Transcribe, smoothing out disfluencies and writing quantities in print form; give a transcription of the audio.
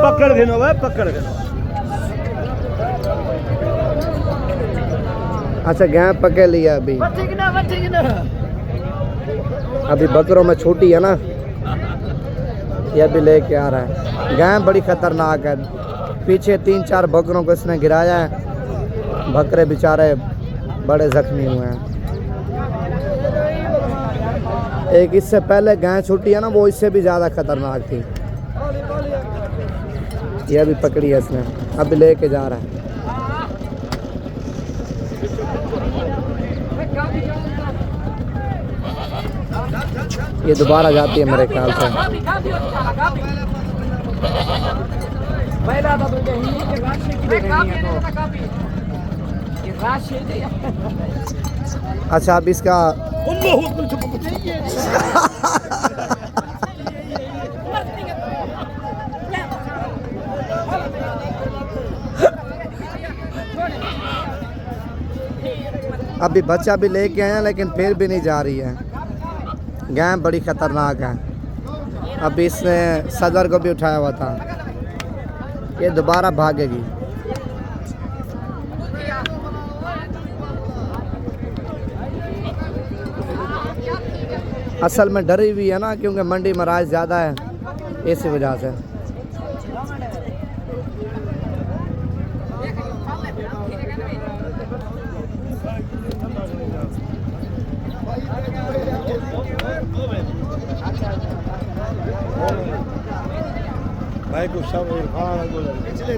पकड़ घेनो भाई, पकड़ घेनो। अच्छा गाय पकड़ लिया अभी। अभी बकरों में छोटी है ना, ये भी लेके आ रहा है। गाय बड़ी खतरनाक है, पीछे 3-4 बकरों को इसने गिराया है, बकरे बेचारे बड़े जख्मी हुए हैं। एक इससे पहले गाय छोटी है ना, वो इससे भी ज़्यादा खतरनाक थी। ये भी पकड़ी है इसने, अभी लेके जा रहा है। ये दोबारा जाती है मेरे ख्याल से। अच्छा अब इसका अभी बच्चा भी लेके आए हैं, लेकिन फिर भी नहीं जा रही है। गाय बड़ी खतरनाक है। अभी इसने सदर को भी उठाया हुआ था, ये दोबारा भागेगी। असल में डरी हुई है ना, क्योंकि मंडी में राज ज़्यादा है, इसी वजह से। भाई को सब पिछले